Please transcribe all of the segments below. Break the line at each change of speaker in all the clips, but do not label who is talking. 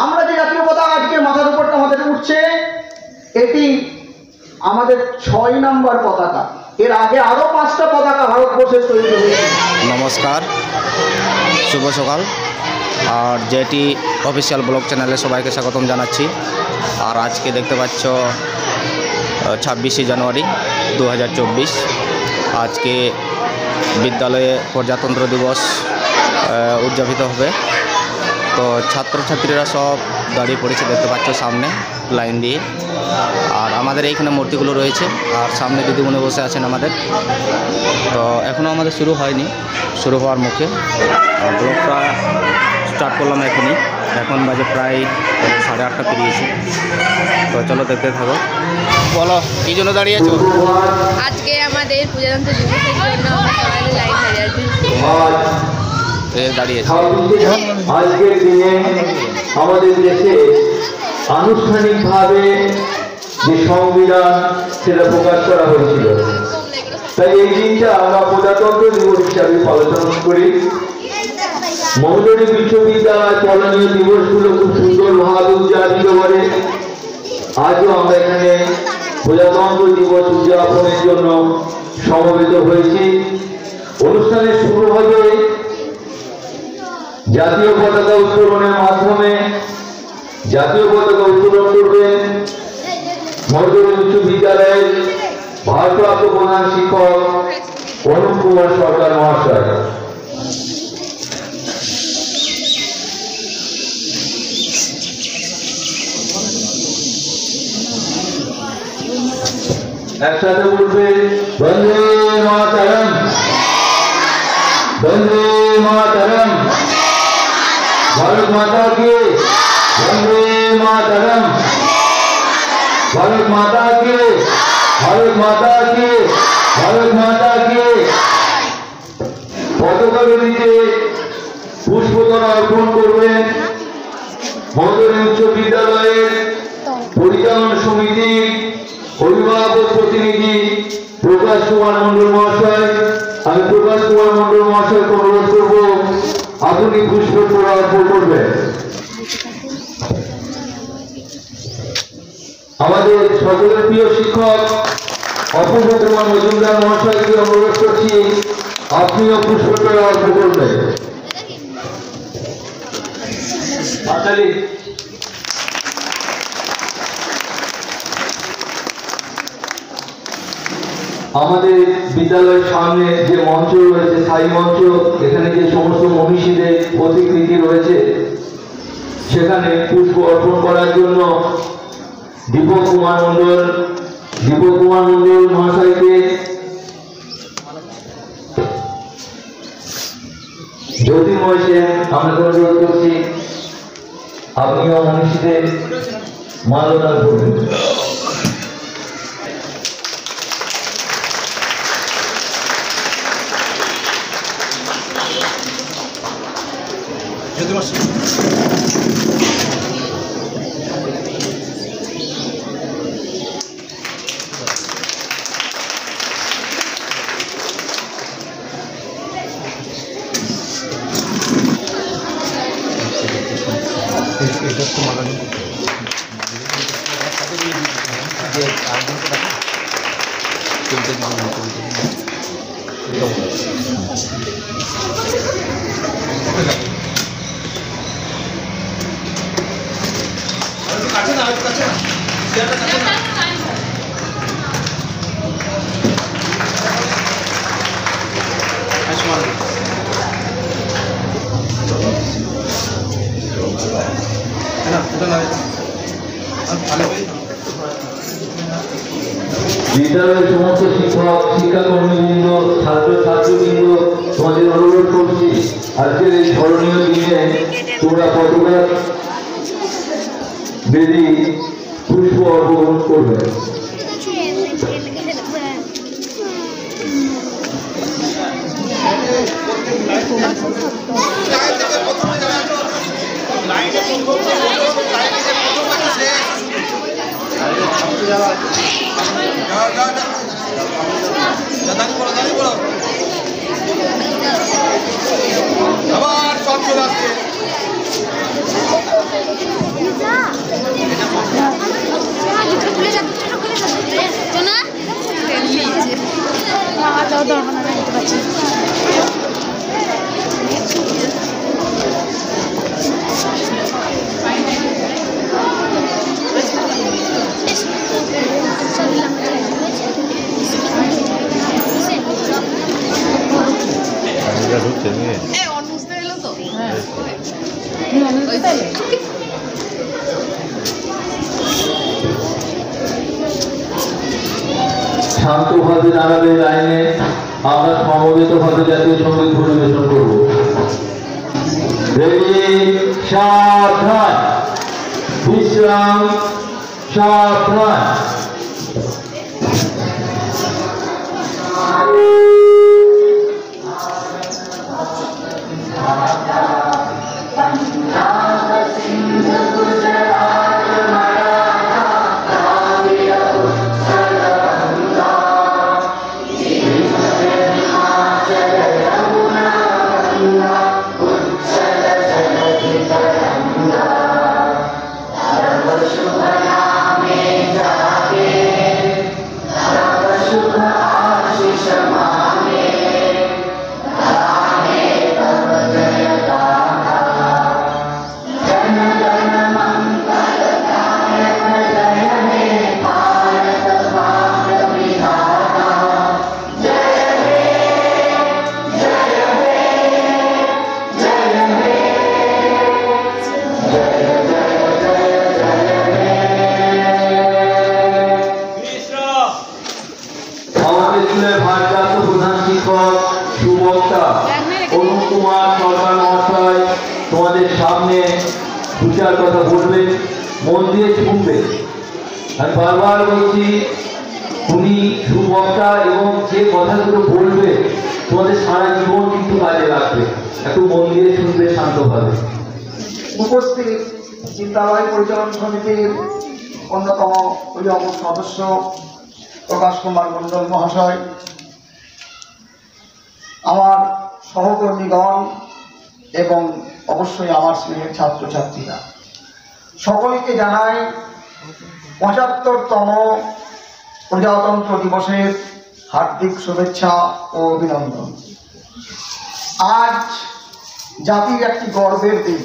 আমরা যে জাতীয় পতাকা আজকে মাথার উপরটা আমাদের উঠছে, এটি আমাদের 6 নম্বর পতাকা। এর আগে আরো 5টা পতাকা ভারতবর্ষে তৈরি হয়েছে।
নমস্কার, শুভ সকাল। আর যেটি অফিসিয়াল ব্লগ চ্যানেলে সবাইকে স্বাগতম জানাচ্ছি। আর আজকে দেখতে পাচ্ছ 26শে জানুয়ারি 2024। আজকে বিদ্যালয়ে প্রজাতন্ত্র দিবস উদযাপিত হবে। তো ছাত্রছাত্রীরা সব দাঁড়িয়ে পড়েছে, দেখতে পাচ্ছ সামনে লাইন দিয়ে। আর আমাদের এইখানে মূর্তিগুলো রয়েছে, আর সামনে দিদিমণি বসে আছেন আমাদের। তো এখনও আমাদের শুরু হয়নি, শুরু হওয়ার মুখে। ব্লগটা স্টার্ট করলাম এখনই। এখন বাজে প্রায় 8:30 পেরিয়েছে। তো চলো দেখতে থাকো। বলো, কী জন্য দাঁড়িয়ে আছো?
আজকে আমাদের প্রজাতন্ত্র দিবসের জন্য আমাদের লাইন হয়ে যাচ্ছে।
দাঁড়িয়েছে।
আজকের দিনে আমাদের দেশে আনুষ্ঠানিকভাবে যে সংবিধান সেটা প্রকাশ করা হয়েছিল, তাই এই দিনটা আমরা প্রজাতন্ত্র দিবস হিসাবে পালন করি। মহোদয় বিশ্ববিদ্যালয় পালনীয় দিবসগুলো খুব সুন্দরভাবে উদযাপিত করে। আজও আমরা এখানে প্রজাতন্ত্র দিবস উদযাপনের জন্য সমবেত হয়েছি। অনুষ্ঠানে শুরু হবে জাতীয় পতাকা উত্তোলনের মাধ্যমে। জাতীয় পতাকা উত্তোলন করবেন মহোদয় বিশ্ববিদ্যালয়ের ভারপ্রাপ্ত প্রধান শিক্ষক অনুপ কুমার সরকার মহাশয়। একসাথে বলবে বন্দে মাতরম, বন্দে মাতরম, ভারত মাতা কি, বন্দে মাতরম, ভারত মাতা কি, ভারত মাতা কি, ভারত মাতা কি। পতাকা বেদিতে পুষ্পতরা অর্পণ করবেন মহোদয় উচ্চ বিদ্যালয়ের পরিচালনা সমিতির অভিভাবক প্রতিনিধি প্রকাশ কুমার মন্ডল মহাশয়। আমি প্রকাশ কুমার মন্ডল মহাশয়কে অনুরোধ করব আপনি পুষ্পতরা অর্পণ করবেন। আমাদের সকলের প্রিয় শিক্ষক অপূর্ব কুমার মজুমদার মহাশয়কে অনুরোধ করছি আপনিও পুষ্পতরা অর্পণ করবেন। আমাদের বিদ্যালয়ের সামনে যে মঞ্চ রয়েছে, স্থায়ী মঞ্চ, এখানে যে সমস্ত মনীষীদের প্রতিকৃতি রয়েছে, সেখানে পুষ্প অর্পণ করার জন্য দীপক কুমার মন্ডল মহাশয়কে, জ্যোতির্ময় সেন আমরা অনুরোধ করছি আপনিও মনীষীদের মাল্যদান করবেন। বিদ্যালয়ের সমস্ত শিক্ষক, শিক্ষাকর্মীবৃন্দ, ছাত্রছাত্রীবৃন্দ, তোমাদের অনুরোধ করছি আজকের এই স্মরণীয় দিনে তোমরা পতাকা বেদি পুষ্প অর্পণ করবে।
আবার সব চলে আসছে।
শান্তভাবে দাঁড়াবে লাইনে, আমরা সমবেতভাবে জাতীয় সঙ্গীত পরিবেশন করব। রেডি, সাবধান, বিশ্রাম, সাবধান। তোমাদের সামনে দু চার কথা বলবে, মন দিয়ে শুনবে। আমি বারবার বলছি, উনি সুবক্তা এবং যে কথাগুলো বলবে তোমাদের সারা জীবন কিন্তু কাজে লাগবে। একটু মন দিয়ে শুনবে শান্তভাবে।
উপস্থিত বিদ্যালয় পরিচালন সমিতির অন্যতম অভিভাবক সদস্য প্রকাশ কুমার মণ্ডল মহাশয়, আমার সহকর্মীগণ এবং অবশ্যই আমার স্নেহের ছাত্রছাত্রীরা, সকলকে জানাই ৭৫তম প্রজাতন্ত্র দিবসের হার্দিক শুভেচ্ছা ও অভিনন্দন। আজ জাতির একটি গর্বের দিন,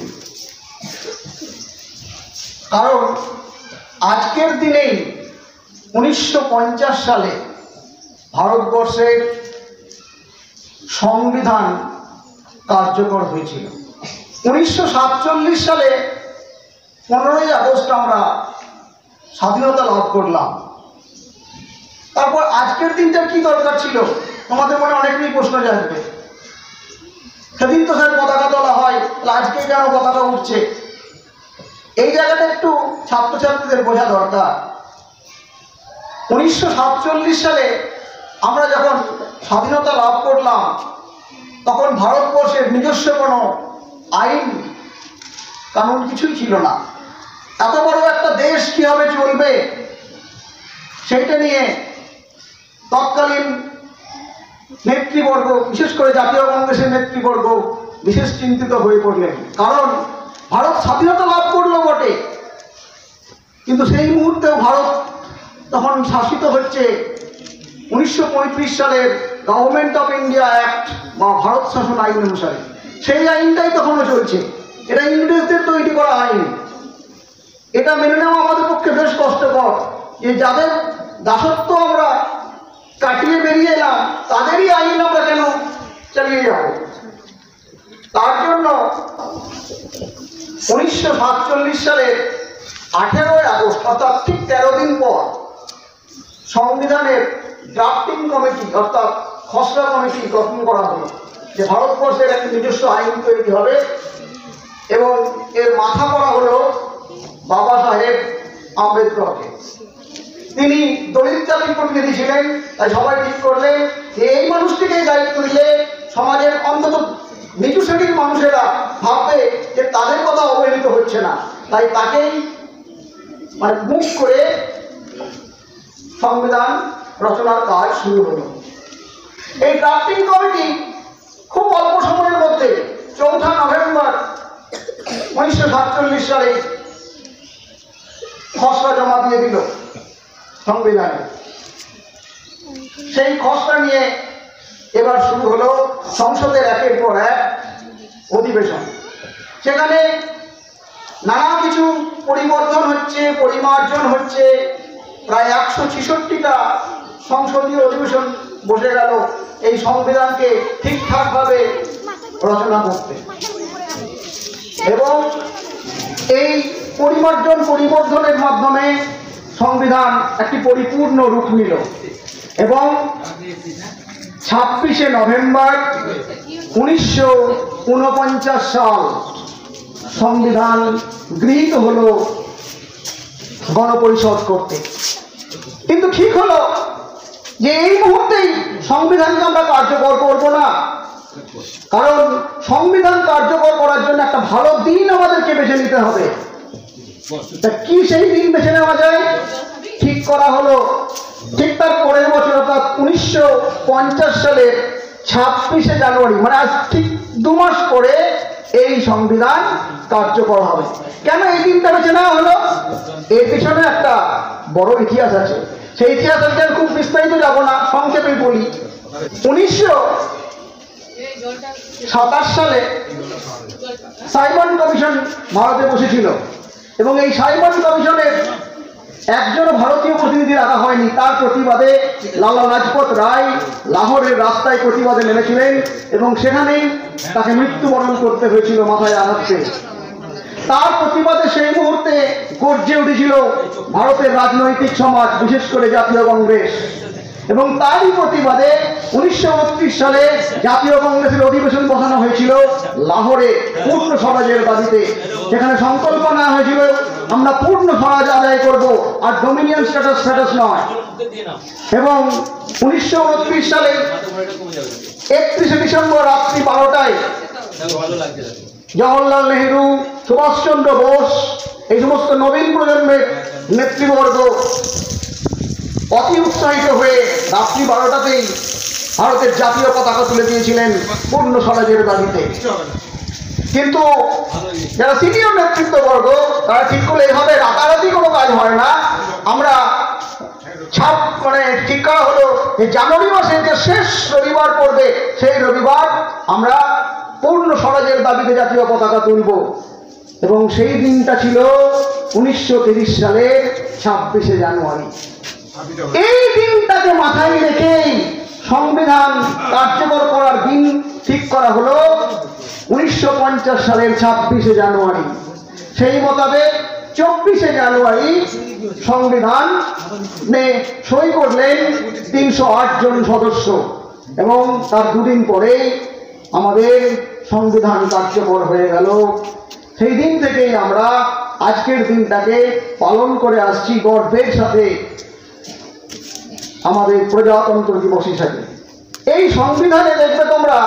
কারণ আজকের দিনেই ১৯৫০ সালে ভারতবর্ষের সংবিধান কার্যকর হয়েছিল। ১৯৪৭ সালে ১৫ই আগস্ট আমরা স্বাধীনতা লাভ করলাম। তারপর আজকের দিনটার কি দরকার ছিল? তোমাদের মনে অনেকেরই প্রশ্ন জাগবে। সেদিন তো স্যার পতাকা তোলা হয়, আজকে কেন পতাকা উঠছে? এই জায়গাটা একটু ছাত্রছাত্রীদের বোঝা দরকার। ১৯৪৭ সালে আমরা যখন স্বাধীনতা লাভ করলাম, তখন ভারতবর্ষের নিজস্ব কোনো আইন কানুন কিছুই ছিল না। এত বড় একটা দেশ কীভাবে চলবে সেইটা নিয়ে তৎকালীন নেতৃবর্গ, বিশেষ করে জাতীয় কংগ্রেসের নেতৃবর্গ বিশেষ চিন্তিত হয়ে পড়লেন। কারণ ভারত স্বাধীনতা লাভ করলো বটে, কিন্তু সেই মুহূর্তেও ভারত তখন শাসিত হচ্ছে ১৯৩৫ সালের গভর্নমেন্ট অফ ইন্ডিয়া অ্যাক্ট বা ভারত শাসন আইন অনুসারে। সেই আইনটাই তখনও চলছে। এটা ইংরেজদের তৈরি করা আইন। এটা মেনে নেওয়া আমাদের পক্ষে বেশ কষ্টকর, যে যাদের দাসত্ব আমরা কাটিয়ে বেরিয়ে এলাম তাদেরই আইন আমরা কেন চালিয়ে যাব। তার জন্য ১৯৪৭ সালের ১৮ই আগস্ট, অর্থাৎ ঠিক ১৩ দিন পর, সংবিধানের ড্রাফটিং কমিটি অর্থাৎ খসড়া কমিটি গঠন করা হলো, যে ভারতবর্ষের একটি নিজস্ব আইন তৈরি হবে এবং এর মাথা করা হলো বাবা সাহেব আম্বেদকরকে। তিনি দলিত জাতির প্রতিনিধি ছিলেন, তাই সবাই ঠিক করলেন যে এই মানুষটিকে দায়িত্ব দিলে সমাজের অন্তত নিচু শ্রেণীর মানুষেরা ভাববে যে তাদের কথা অবহেলিত হচ্ছে না, তাই তাকেই মুখ করে সংবিধান রচনার কাজ শুরু হলো। এই ড্রাফটিং কমিটি খুব অল্প সময়ের মধ্যে ৪ নভেম্বর ১৯৪৭ সালে খসড়া জমা দিয়ে দিল সংবিধানে। সেই খসড়া নিয়ে এবার শুরু হলো সংসদের একের পর এক অধিবেশন। সেখানে নানা কিছু পরিবর্তন হচ্ছে, পরিমার্জন হচ্ছে। প্রায় 166টা সংসদীয় অধিবেশন বসে গেল এই সংবিধানকে ঠিকঠাকভাবে রচনা করতে, এবং এই পরিবর্ধনের মাধ্যমে সংবিধান একটি পরিপূর্ণ রূপ নিল। এবং 26শে নভেম্বর 1949 সাল সংবিধান গৃহীত হলো গণপরিষদ করতে। কিন্তু ঠিক হলো যে এই মুহূর্তেই সংবিধানকে আমরা কার্যকর করব না, কারণ সংবিধান কার্যকর করার জন্য একটা ভালো দিন আমাদেরকে বেছে নিতে হবে। তা কি সেই দিন বেছে নেওয়া যায়? ঠিক করা হলো ঠিক তার পরের বছর অর্থাৎ 1950 সালের 26শে জানুয়ারি, মানে আজ ঠিক 2 মাস পরে এই সংবিধান কার্যকর হবে। কেন এই দিনটা বেছে নেওয়া হলো? এর পিছনে একটা বড় ইতিহাস আছে। সেই ইতিহাস আমি খুব বিস্তারিত যাব না, সংক্ষেপে বলি। 1927 সালে সাইমন কমিশন ভারতে বসেছিল, এবং এই সাইমন কমিশনের একজন ভারতীয় প্রতিনিধি রাখা হয়নি। তার প্রতিবাদে লালা লাজপত রায় লাহোরের রাস্তায় প্রতিবাদে নেমেছিলেন, এবং সেখানেই তাকে মৃত্যুবরণ করতে হয়েছিল মাথায় আঘাত পেয়ে। তার প্রতিবাদে সেই মুহূর্তে গর্জে উঠেছিল ভারতের রাজনৈতিক সমাজ, বিশেষ করে জাতীয় কংগ্রেস। এবং তারই প্রতিবাদে 1932 সালে জাতীয় কংগ্রেসের অধিবেশন বসানো হয়েছিল লাহোরে পূর্ণ স্বরাজের দাবিতে। সেখানে সংকল্প নেওয়া হয়েছিল আমরা পূর্ণ স্বরাজ আদায় করব, আর ডোমিনিয়ন স্ট্যাটাস নয়। এবং 1929 সালে 31শে ডিসেম্বর রাত্রি 12টায় জওহরলাল নেহরু, সুভাষচন্দ্র বোস, এই সমস্ত নবীন প্রজন্মের নেতৃবর্গ অতি উৎসাহিত হয়ে রাত্রি 12টাতেই ভারতের জাতীয় পতাকা তুলে দিয়েছিলেন পূর্ণ স্বরাজের দাবিতে। কিন্তু যারা সিনিয়র নেতৃত্ববর্গ তারা ঠিক করলে এভাবে রাতারাতি কোনো কাজ হয় না। আমরা ঠিক করা হলো যে জানুয়ারি মাসের যে শেষ রবিবার পড়বে সেই রবিবার আমরা পূর্ণ স্বরাজের দাবিতে জাতীয় পতাকা তুলব। এবং সেই দিনটা ছিল 1930 সালের 26শে জানুয়ারি। এই দিনটাকে মাথায় রেখেই সংবিধান কার্যকর করার দিন ঠিক করা হলো 1950 সালের 26শে জানুয়ারি। সেই মোতাবেক 24শে জানুয়ারি সংবিধান সই করলেন 308 জন সদস্য, এবং তার 2 দিন পরেই আমাদের সংবিধান কার্যকর হয়ে গেল। সেই দিন থেকেই আমরা আজকের দিনটাকে পালন করে আসছি গর্বের সাথে, আমাদের প্রজাতন্ত্র দিবস হিসাবে। এই সংবিধানে দেখবে তোমরা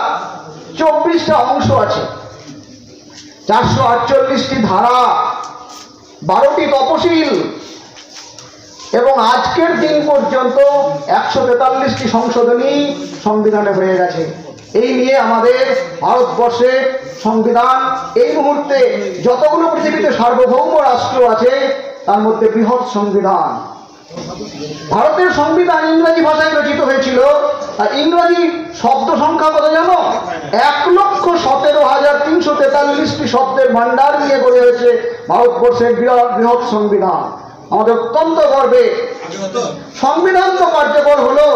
24টা অংশ আছে, 448টি ধারা, 12টি তফসিল, এবং আজকের দিন পর্যন্ত 143টি সংশোধনী সংবিধানে হয়ে গেছে। এই নিয়ে আমাদের ভারতবর্ষের সংবিধান এই মুহূর্তে যতগুলো পৃথিবীতে সার্বভৌম রাষ্ট্র আছে তার মধ্যে বৃহৎ সংবিধান। ভারতের সংবিধান ইংরেজি ভাষায় রচিত হয়েছিল, আর ইংরেজি শব্দ সংখ্যা কত জানো? 1,17,343টি শব্দের ভান্ডার নিয়ে গড়ে হয়েছে ভারতবর্ষের বৃহৎ সংবিধান। আমাদের অত্যন্ত গর্বে। সংবিধান তো কার্যকর হলো,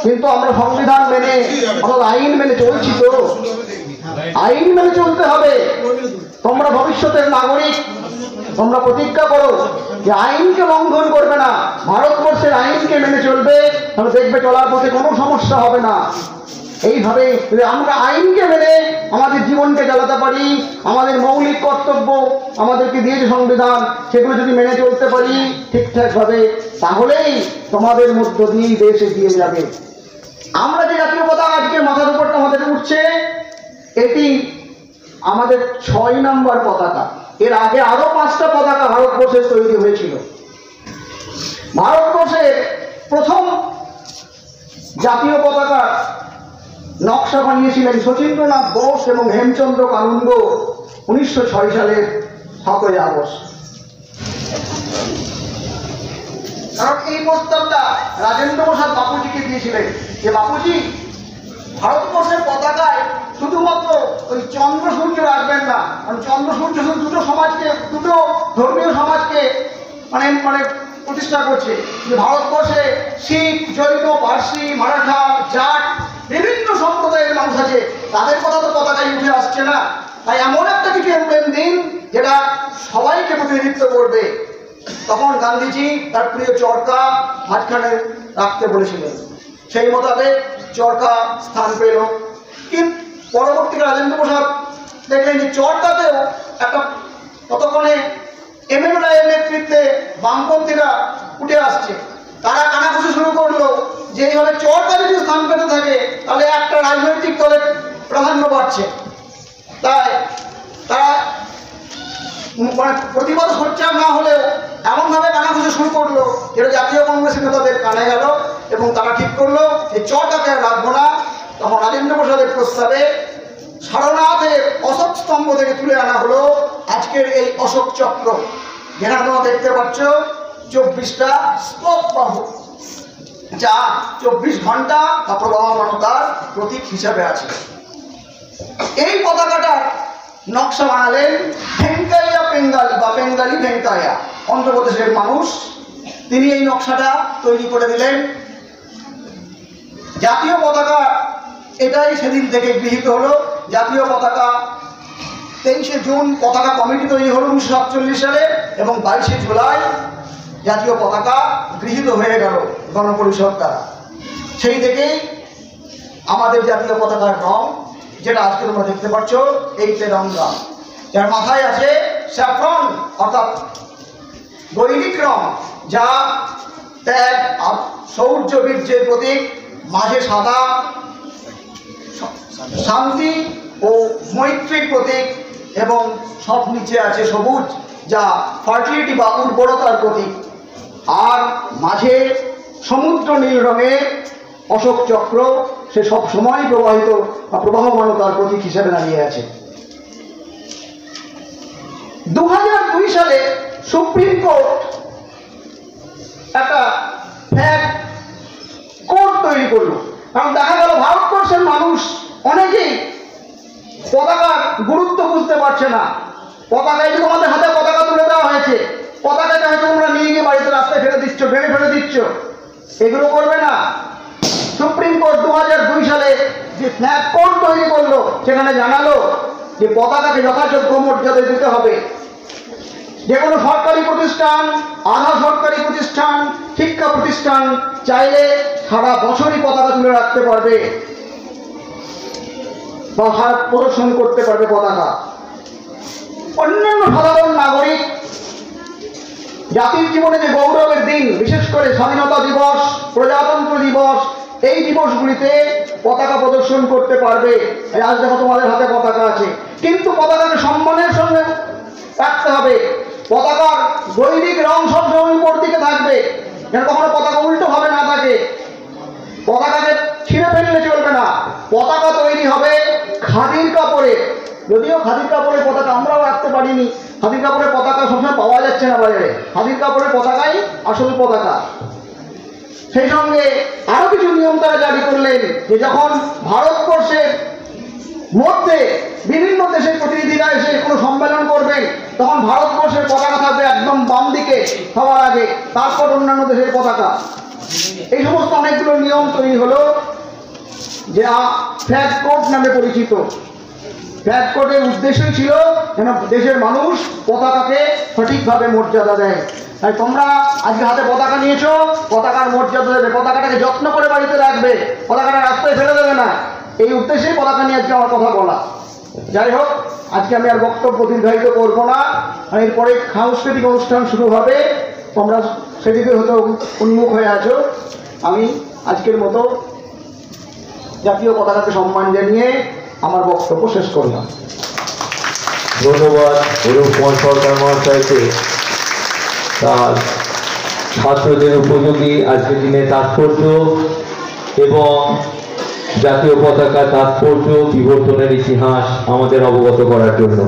কিন্তু আমরা সংবিধান মেনে অর্থাৎ আইন মেনে চলছি তো? আইন মেনে চলতে হবে। তোমরা ভবিষ্যতের নাগরিক, তোমরা প্রতিজ্ঞা করো যে আইনকে লঙ্ঘন করবে না, ভারতবর্ষের আইনকে মেনে চলবে, তাহলে দেখবে চলার পথে কোনো সমস্যা হবে না। এইভাবে যদি আমরা আইনকে মেনে আমাদের জীবনকে চালাতে পারি, আমাদের মৌলিক কর্তব্য আমাদেরকে দিয়েছে সংবিধান, সেগুলো যদি মেনে চলতে পারি ঠিকঠাকভাবে, তাহলেই তোমাদের মধ্য দিয়েই দেশ এগিয়ে যাবে। আমরা যে জাতীয় পতাকা আজকে মাথার উপরটা আমাদের উঠছে, এটি আমাদের 6 নম্বর পতাকা। এর আগে আরো 5টা পতাকা ভারতবর্ষের তৈরি হয়েছিল। ভারতবর্ষের প্রথম জাতীয় পতাকা নকশা বানিয়েছিলেন শচীন্দ্রনাথ বোস এবং হেমচন্দ্র কানুন্দ 1906 সালের 7ই আগস্ট। কারণ এই প্রস্তাবটা রাজেন্দ্র প্রসাদ বাপুজিকে দিয়েছিলেন যে বাপুজি ভারতবর্ষের পতাকায় শুধুমাত্র ওই চন্দ্র সূর্য রাখবেন না, কারণ চন্দ্র সূর্য শুধু দুটো সমাজকে, দুটো ধর্মীয় সমাজকে মানে মানে প্রতিষ্ঠা করছে। যে ভারতবর্ষে শিখ, জৈন, পার্সি, মারাঠা, জাট বিভিন্ন সম্প্রদায়ের মানুষ আছে, তাদের কথা তো পতাকায় উঠে আসছে না। তাই এমন একটা কিছু এমব্লেম দিন যেটা সবাইকে প্রতিনিধিত্ব করবে। তখন গান্ধীজি তার প্রিয় চরকা মাঝখানে রাখতে বলেছিলেন, সেই মোতাবেক চরকা স্থান পেল। কিন্তু পরবর্তীকালে রাজেন্দ্র প্রসাদ দেখলেন যে চরকাতেও একটা ততক্ষণে এমএন রায়ের নেতৃত্বে বামপন্থীরা উঠে আসছে, তারা কানাঘুষি শুরু করলো যে এইভাবে চরকা যদি স্থান পেতে থাকে তাহলে একটা রাজনৈতিক দলের প্রাধান্য বাড়ছে। তাই তারা মানে প্রতিবাদ সোচ্চার না হলেও এমনভাবে কানাঘুষি শুরু করলো যেটা জাতীয় কংগ্রেসের নেতাদের কানে গেল এবং তারা ঠিক করলো যে চরকাকে আর রাখবো না। তখন রাজেন্দ্র প্রসাদের প্রস্তাবে সারনাথের অশোক স্তম্ভ থেকে তুলে আনা হলো আজকের এই অশোক চক্র, যেখানে তোমরা দেখতে পাচ্ছ 24টা স্পোক বাহু, যা 24 ঘন্টা বা প্রবাহমানতার প্রতীক হিসাবে আছে। এই পতাকাটার নকশা বানালেন ভেঙ্কাইয়া বেঙ্গালি বা বেঙ্গালি ভেঙ্কাইয়া, অন্ধ্রপ্রদেশের মানুষ। তিনি এই নকশাটা তৈরি করে দিলেন। জাতীয় পতাকা এটাই সেদিন থেকে গৃহীত হলো। জাতীয় পতাকা 23শে জুন পতাকা কমিটি তৈরি হলো 1947 সালে এবং 22শে জুলাই জাতীয় পতাকা গৃহীত হয়ে গেল গণপরিষদ দ্বারা। সেই থেকেই আমাদের জাতীয় পতাকার রং, যেটা আজকে তোমরা দেখতে পাচ্ছ, এই তেরঙ্গা, যার মাথায় আছে স্যাফরন অর্থাৎ গৈরিক রং, যা ত্যাগ আর শৌর্য বীর্যের প্রতীক, মাঝে সাদা শান্তি ও মৈত্রীর প্রতীক এবং সব নিচে আছে সবুজ, যা ফার্টিলিটি বা উর্বরতার প্রতীক। আর মাঝে সমুদ্র নীল রঙের অশোক চক্র, সে সব সময় প্রবাহিত বা প্রবাহমানতার প্রতীক হিসেবে দাঁড়িয়ে আছে। 2002 সালে সুপ্রিম কোর্ট একটা ফ্ল্যাগ কোড তৈরি করলো, কারণ দেখা গেল ভারতবর্ষের মানুষ অনেকেই পতাকার গুরুত্ব বুঝতে পারছে না। পতাকায় যে তোমাদের হাতে পতাকা তুলে দেওয়া হয়েছে, পতাকাটা হয়তো তোমরা নিয়ে গিয়ে বাড়িতে রাস্তায় ফেলে দিচ্ছ, ভেঙে ফেলে দিচ্ছ, এগুলো করবে না। সুপ্রিম কোর্ট 2002 সালে যে ফ্ল্যাগ কোড তৈরি করলো, সেখানে জানালো যে পতাকাকে যথাযোগ্য মর্যাদা দিতে হবে। যে কোনো সরকারি প্রতিষ্ঠান, আধা সরকারি প্রতিষ্ঠান, শিক্ষা প্রতিষ্ঠান চাইলে সারা বছরই পতাকা তুলে রাখতে পারবে বা হাত প্রদর্শন করতে পারবে পতাকা। অন্যান্য সাধারণ নাগরিক জাতির জীবনে যে গৌরবের দিন, বিশেষ করে স্বাধীনতা দিবস, প্রজাতন্ত্র দিবস, এই দিবসগুলিতে পতাকা প্রদর্শন করতে পারবে। আজ দেখো তোমাদের হাতে পতাকা আছে, কিন্তু পতাকাকে সম্মানের সঙ্গে রাখতে হবে। পতাকার গৈরিক রং সবসময় উপর দিকে থাকবে, যেন কখনো পতাকা উল্টো ভাবে না থাকে। পতাকাকে ছিঁড়ে ফেললে চলবে না। পতাকা তৈরি হবে খাদির কাপড়ে, যদিও খাদির কাপড়ের পতাকা আমরাও রাখতে পারিনি, খাদির কাপড়ের পতাকা সবসময় পাওয়া যাচ্ছে না বাজারে, খাদির কাপড়ের পতাকাই আসল পতাকা। সেই সঙ্গে আরো কিছু নিয়ম তারা জারি করলেন যে যখন ভারতবর্ষের মধ্যে বিভিন্ন দেশের প্রতিনিধিরা এসে কোনো সম্মেলন করবেন, তখন ভারতবর্ষের পতাকা থাকবে একদম বাম দিকে সবার আগে, তারপর অন্যান্য দেশের পতাকা। এই সমস্ত অনেকগুলো নিয়ম তৈরি হলো, যা ফ্ল্যাগ কোড নামে পরিচিত। ফ্ল্যাগ কোডের উদ্দেশ্যই ছিল যেন দেশের মানুষ পতাকাকে সঠিকভাবে মর্যাদা দেয়। তাই তোমরা আজকে হাতে পতাকা নিয়েছো, পতাকার মর্যাদা দেবে, পতাকাটাকে যত্ন করে বাড়িতে রাখবে, পতাকাটা রাস্তায় ফেলে দেবে না। এই উদ্দেশ্যেই পতাকা নিয়ে আজকে আমার কথা বলা। যাই হোক, আজকে আমি আর বক্তব্য দীর্ঘায়িত করবো না। এরপরে সাংস্কৃতিক অনুষ্ঠান শুরু হবে, তোমরা সেদিকে হয়তো উন্মুখ হয়ে আছো। আমি আজকের মতো জাতীয় পতাকাকে সম্মান জানিয়ে আমার বক্তব্য শেষ করলাম।
ধন্যবাদ অরূপ কুমার সরকার মহাশয়কে তার ছাত্রদের উপযোগী আজকের দিনে তাৎপর্য এবং জাতীয় পতাকার তাৎপর্য বিবর্তনের ইতিহাস আমাদের অবগত করার জন্য।